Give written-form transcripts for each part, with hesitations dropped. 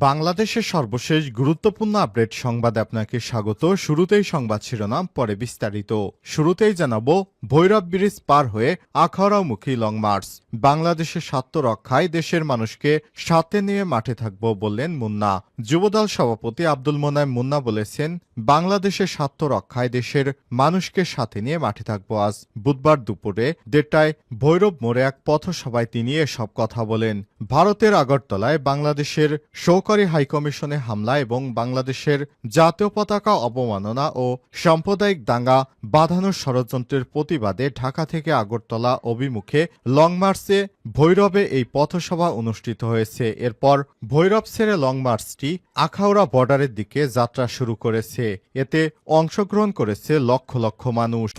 বাংলাদেশের সর্বশেষ গুরুত্বপূর্ণ আপডেট সংবাদে আপনাকে স্বাগত। শুরুতেই সংবাদ শিরোনাম, পরে বিস্তারিত। শুরুতেই জানাবো, ভৈরব ব্রিজ পার হয়ে আখাউড়ামুখী লং মার্চ। বাংলাদেশের স্বার্থ রক্ষায় দেশের মানুষকে সাথে নিয়ে মাঠে থাকব বললেন মুন্না। যুবদল সভাপতি আব্দুল মোনায়েম মুন্না বলেছেন, বাংলাদেশের স্বার্থ রক্ষায় দেশের মানুষকে সাথে নিয়ে মাঠে থাকব। আজ বুধবার দুপুরে 1:30টায় ভৈরব মোড়ে এক পথসভায় তিনি এসব কথা বলেন। ভারতের আগরতলায় বাংলাদেশের সহকারী হাইকমিশনে হামলা এবং বাংলাদেশের জাতীয় পতাকা অবমাননা ও সাম্প্রদায়িক দাঙ্গা বাঁধানোর ষড়যন্ত্রের প্রতিবাদে ঢাকা থেকে আগরতলা অভিমুখে লং মার্চে ভৈরবে এই পথসভা অনুষ্ঠিত হয়েছে। এরপর ভৈরব ছেড়ে লং মার্চটি আখাউড়া বর্ডারের দিকে যাত্রা শুরু করেছে। এতে অংশগ্রহণ করেছে লক্ষ লক্ষ মানুষ।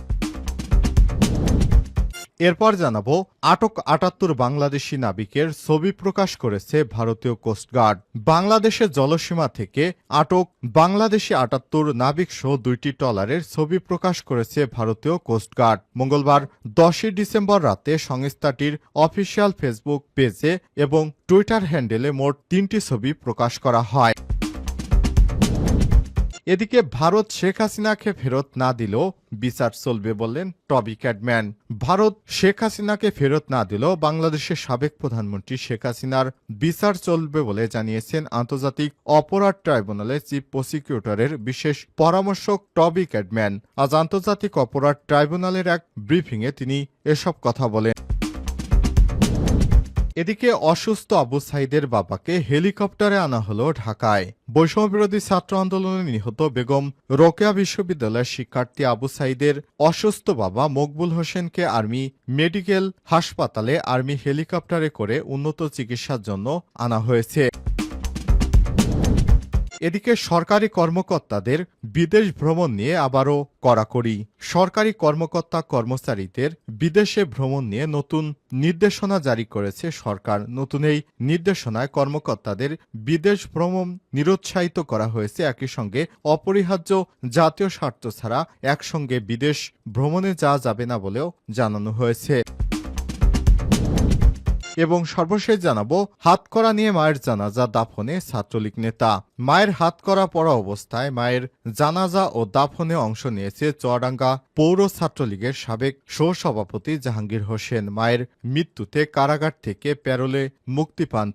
এরপর জানাবো, আটক 78 বাংলাদেশি নাবিকের ছবি প্রকাশ করেছে ভারতীয় কোস্টগার্ড। বাংলাদেশের জলসীমা থেকে আটক বাংলাদেশি 78 নাবিক সহ 2টি ট্রলারের ছবি প্রকাশ করেছে ভারতীয় কোস্টগার্ড। মঙ্গলবার 10 ডিসেম্বর রাতে সংস্থাটির অফিসিয়াল ফেসবুক পেজে এবং টুইটার হ্যান্ডেলে মোট 3টি ছবি প্রকাশ করা হয়। এদিকে ভারত শেখ হাসিনাকে ফেরত না দিলেও বিচার চলবে বললেন টবি ক্যাডম্যান। ভারত শেখ হাসিনাকে ফেরত না দিলেও বাংলাদেশের সাবেক প্রধানমন্ত্রী শেখ হাসিনার বিচার চলবে বলে জানিয়েছেন আন্তর্জাতিক অপরাধ ট্রাইব্যুনালের চিফ প্রসিকিউটরের বিশেষ পরামর্শক টবি ক্যাডম্যান। আজ আন্তর্জাতিক অপরাধ ট্রাইব্যুনালের এক ব্রিফিংয়ে তিনি এসব কথা বলেন। এদিকে অসুস্থ আবু সাইদের বাবাকে হেলিকপ্টারে আনা হলো ঢাকায়। বৈষম্যবিরোধী ছাত্র আন্দোলনে নিহত বেগম রোকেয়া বিশ্ববিদ্যালয়ের শিক্ষার্থী আবু সাইদের অসুস্থ বাবা মকবুল হোসেনকে আর্মি মেডিকেল হাসপাতালে আর্মি হেলিকপ্টারে করে উন্নত চিকিৎসার জন্য আনা হয়েছে। এদিকে সরকারি কর্মকর্তাদের বিদেশ ভ্রমণ নিয়ে আবারও কড়াকড়ি। সরকারি কর্মকর্তা কর্মচারীদের বিদেশে ভ্রমণ নিয়ে নতুন নির্দেশনা জারি করেছে সরকার। নতুন এই নির্দেশনায় কর্মকর্তাদের বিদেশ ভ্রমণ নিরুৎসাহিত করা হয়েছে। একই সঙ্গে অপরিহার্য জাতীয় স্বার্থ ছাড়া একসঙ্গে বিদেশ ভ্রমণে যাওয়া যাবে না বলেও জানানো হয়েছে। এবং সর্বশেষ জানাবো, হাতকড়া নিয়ে মায়ের জানাজা দাফনে ছাত্রলীগ নেতা। মায়ের হাতকড়া পরা অবস্থায় মায়ের জানাজা ও দাফনে অংশ নিয়েছে চুয়াডাঙ্গা পৌর ছাত্রলীগের সাবেক সহসভাপতি জাহাঙ্গীর হোসেন। মায়ের মৃত্যুতে কারাগার থেকে প্যারোলে মুক্তি পান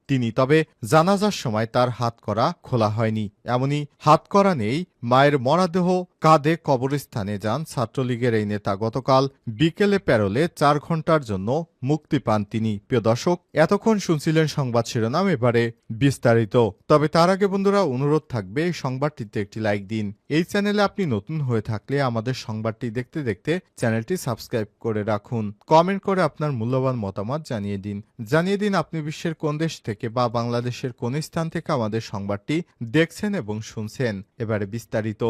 তিনি, তবে জানাজার সময় তার হাতকড়া খোলা হয়নি। এমনই হাতকড়া নেই মায়ের মরদেহ কাঁধে কবরস্থানে যান ছাত্রলীগের এই নেতা। গতকাল বিকেলে প্যারোলে 4 ঘন্টার জন্য মুক্তি পান তিনি। প্রিয় দর্শক, এতক্ষণ শুনছিলেন সংবাদ শিরোনাম, এবারে বিস্তারিত। তবে তার আগে বন্ধুরা, অনুরোধ থাকবে এই সংবাদটিতে একটি লাইক দিন। এই চ্যানেলে আপনি নতুন হয়ে থাকলে আমাদের সংবাদটি দেখতে দেখতে চ্যানেলটি সাবস্ক্রাইব করে রাখুন। কমেন্ট করে আপনার মূল্যবান মতামত জানিয়ে দিন আপনি বিশ্বের কোন দেশ থেকে বা বাংলাদেশের কোন স্থান থেকে আমাদের সংবাদটি দেখছেন এবং শুনছেন। এবারে বিস্তারিত।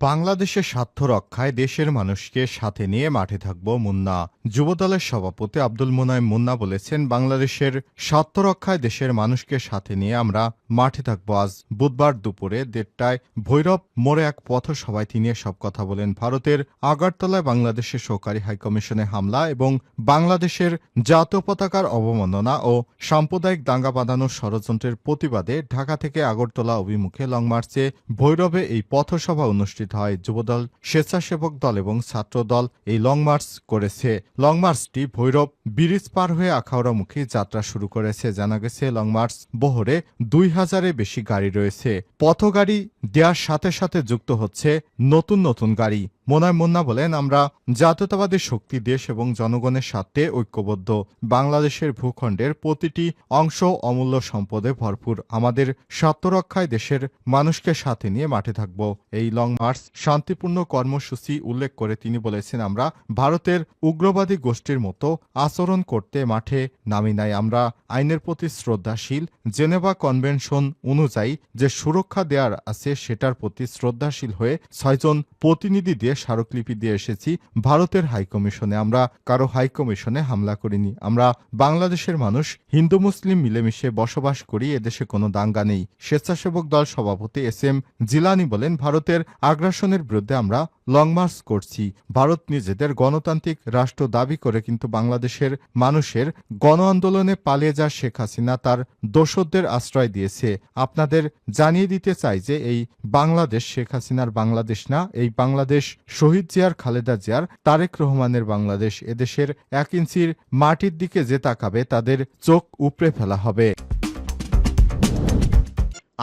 বাংলাদেশের স্বার্থ রক্ষায় দেশের মানুষকে সাথে নিয়ে মাঠে থাকব মুন্না। যুবদলের সভাপতি আব্দুল মোনায়েম মুন্না বলেছেন, বাংলাদেশের স্বার্থ রক্ষায় দেশের মানুষকে সাথে নিয়ে আমরা মাঠে থাকব। আজ বুধবার দুপুরে 1:30টায় ভৈরব মোড়ে এক পথসভায় তিনি এসব কথা বলেন। ভারতের আগরতলায় বাংলাদেশের সহকারী হাইকমিশনে হামলা এবং বাংলাদেশের জাতীয় পতাকার অবমাননা ও সাম্প্রদায়িক দাঙ্গা বাঁধানোর ষড়যন্ত্রের প্রতিবাদে ঢাকা থেকে আগরতলা অভিমুখে লং মার্চে ভৈরবে এই পথসভা অনুষ্ঠিত হয়। যুবদল, স্বেচ্ছাসেবক দল এবং ছাত্র দল এই লং মার্চ করেছে। লং মার্চটি ভৈরব ব্রিজ পার হয়ে আখাউড়ামুখী যাত্রা শুরু করেছে। জানা গেছে, লং মার্চ বহরে 2000-এর বেশি গাড়ি রয়েছে। পথগাড়ি দেওয়ার সাথে সাথে যুক্ত হচ্ছে নতুন গাড়ি। মোনায়েম মুন্না বলেন, আমরা জাতীয়তাবাদী শক্তি, দেশ এবং জনগণের স্বার্থে ঐক্যবদ্ধ। বাংলাদেশের ভূখণ্ডের প্রতিটি অংশ অমূল্য সম্পদে ভরপুর। আমাদের স্বার্থ রক্ষায় দেশের মানুষকে সাথে নিয়ে মাঠে থাকব। এই লং মার্চ শান্তিপূর্ণ কর্মসূচি উল্লেখ করে তিনি বলেছেন, আমরা ভারতের উগ্রবাদী গোষ্ঠীর মতো আচরণ করতে মাঠে নামি নাই। আমরা আইনের প্রতি শ্রদ্ধাশীল। জেনেভা কনভেনশন অনুযায়ী যে সুরক্ষা দেওয়ার আছে সেটার প্রতি শ্রদ্ধাশীল হয়ে 6 জন প্রতিনিধি দিয়ে স্মারকলিপি দিয়ে এসেছি ভারতের হাইকমিশনে। আমরা কারো হাইকমিশনে হামলা করিনি। আমরা বাংলাদেশের মানুষ হিন্দু মুসলিম মিলেমিশে বসবাস করি, এদেশে কোনো দাঙ্গা নেই। স্বেচ্ছাসেবক দল সভাপতি এস.এম. জিলানী বলেন, ভারতের আগ্রাসনের বিরুদ্ধে আমরা লং মার্চ করছি। ভারত নিজেদের গণতান্ত্রিক রাষ্ট্র দাবি করে, কিন্তু বাংলাদেশের মানুষের গণ আন্দোলনে পালিয়ে যা শেখ হাসিনা তার দোসরদের আশ্রয় দিয়েছে। আপনাদের জানিয়ে দিতে চাই যে এই বাংলাদেশ শেখ হাসিনার বাংলাদেশ না, এই বাংলাদেশ শহীদ জিয়ার, খালেদা জিয়ার, তারেক রহমানের বাংলাদেশ। এদেশের 1 ইঞ্চির মাটির দিকে যে তাকাবে তাদের চোখ উপড়ে ফেলা হবে।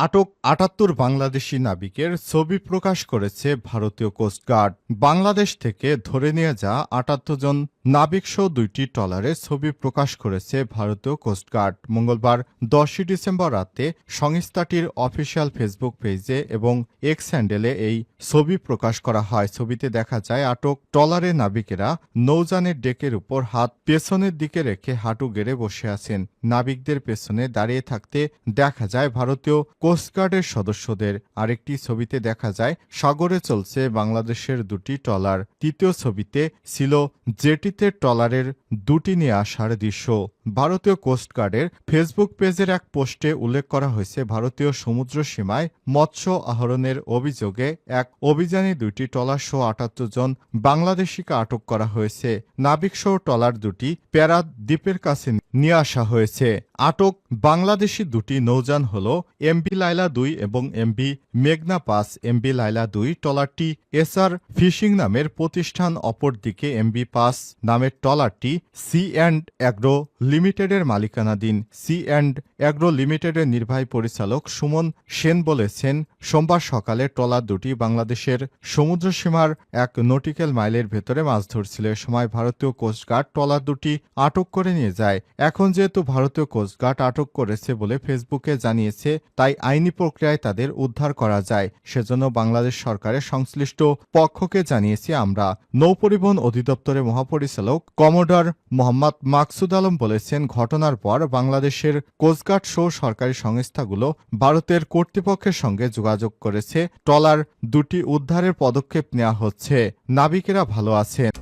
আটক 78 বাংলাদেশি নাবিকের ছবি প্রকাশ করেছে ভারতীয় কোস্টগার্ড। বাংলাদেশ থেকে ধরে নিয়ে যাওয়া 78 জন নাবিকসহ 2টি ট্রলারের ছবি প্রকাশ করেছে ভারতীয় কোস্টগার্ড। মঙ্গলবার 10 ডিসেম্বর রাতে সংস্থাটির অফিসিয়াল ফেসবুক পেজে এবং এক্স হ্যান্ডেলে এই ছবি প্রকাশ করা হয়। ছবিতে দেখা যায় আটক ট্রলারের নাবিকেরা নৌযানের ডেকের উপর হাত পেছনের দিকে রেখে হাঁটু গেড়ে বসে আছেন। নাবিকদের পেছনে দাঁড়িয়ে থাকতে দেখা যায় ভারতীয় কোস্টগার্ডের সদস্যদের। আরেকটি ছবিতে দেখা যায় সাগরে চলছে বাংলাদেশের 2টি ট্রলার। তৃতীয় ছবিতে ছিল জেটিতে ট্রলারের 2টি নিয়ে আসার দৃশ্য। ভারতীয় কোস্টগার্ডের ফেসবুক পেজের এক পোস্টে উল্লেখ করা হয়েছে, ভারতীয় সমুদ্র সীমায় মৎস্য আহরণের অভিযোগে এক অভিযানে 2টি ট্রলার সহ 78 জন বাংলাদেশিকে আটক করা হয়েছে। নাবিকসহ ট্রলার 2টি প্যারা দ্বীপের কাছে নিয়ে আসা হয়েছে। আটক বাংলাদেশি 2টি নৌযান হল এমবি লাইলা 2 এবং এমবি মেঘনা 5। এমবি লাইলা 2 ট্রলারটি এসআর ফিশিং নামের প্রতিষ্ঠান, অপরদিকে এমবি 5 নামের ট্রলারটি সি অ্যান্ড অ্যাগ্রো লিমিটেডের মালিকানাধীন। সি অ্যান্ড অ্যাগ্রো লিমিটেডের নির্বাহী পরিচালক সুমন সেন বলেছেন, সোমবার সকালে ট্রলার 2টি বাংলাদেশের সমুদ্রসীমার 1 নটিক্যাল মাইলের ভেতরে মাছ ধরছিল। এ সময় ভারতীয় কোস্টগার্ড ট্রলার 2টি আটক করে নিয়ে যায়। এখন যেহেতু ভারতীয় কোস্টগার্ড আটক করেছে বলে ফেসবুকে জানিয়েছে, তাই আইনি প্রক্রিয়ায় তাদের উদ্ধার করা যায়। সেজন্য বাংলাদেশ সরকারের সংশ্লিষ্ট পক্ষকে জানিয়েছি আমরা। নৌপরিবহন অধিদপ্তরের মহাপরিচালক কমোডর মোহাম্মদ মাকসুদ আলম বলেছেন, ঘটনার পর বাংলাদেশের কোস্টগার্ড সহ সরকারি সংস্থাগুলো ভারতের কর্তৃপক্ষের সঙ্গে যোগাযোগ করেছে। ট্রলার 2টি উদ্ধারের পদক্ষেপ নেওয়া হচ্ছে। নাবিকেরা ভালো আছেন।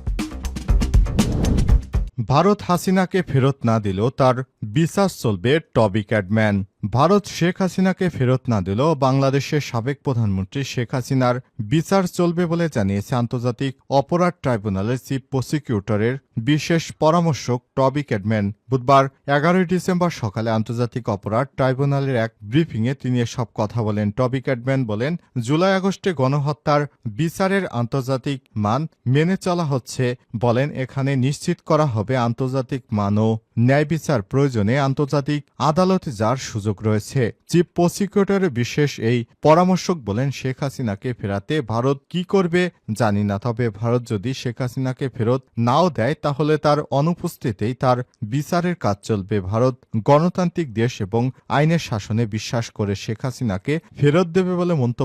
ভারত হাসিনাকে ফেরত না দিলেও তার বিচার চলবে, টবি ক্যাডম্যান। ভারত শেখ হাসিনাকে ফেরত না দিলেও বাংলাদেশের সাবেক প্রধানমন্ত্রী শেখ হাসিনার বিচার চলবে বলে জানিয়েছে আন্তর্জাতিক অপরাধ ট্রাইব্যুনালের চিফ প্রসিকিউটরের বিশেষ পরামর্শক টবি ক্যাডম্যান। বুধবার 11 ডিসেম্বর সকালে আন্তর্জাতিক অপরাধ ট্রাইব্যুনালের এক ব্রিফিংয়ে তিনি এসব কথা বলেন। টবি ক্যাডম্যান বলেন, জুলাই আগস্টে গণহত্যার বিচারের আন্তর্জাতিক মান মেনে চলা হচ্ছে। বলেন, এখানে নিশ্চিত করা হবে আন্তর্জাতিক মান ও ন্যায় বিচার প্রয়োজনে আন্তর্জাতিক আদালতে যাওয়ার সুযোগ রয়েছে। চিফ প্রসিকিউটরের বিশেষ এই পরামর্শক বলেন, শেখ হাসিনাকে ফেরাতে ভারত কি করবে জানি না, তবে ভারত যদি শেখ হাসিনাকে ফেরত নাও দেয় তাহলে তার অনুপস্থিতিতেই তার বিচারের কাজ চলবে। ভারত গণতান্ত্রিক দেশ এবং আইনের শাসনে বিশ্বাস করে শেখ হাসিনাকে ফেরত দেবে বলে মন্তব্য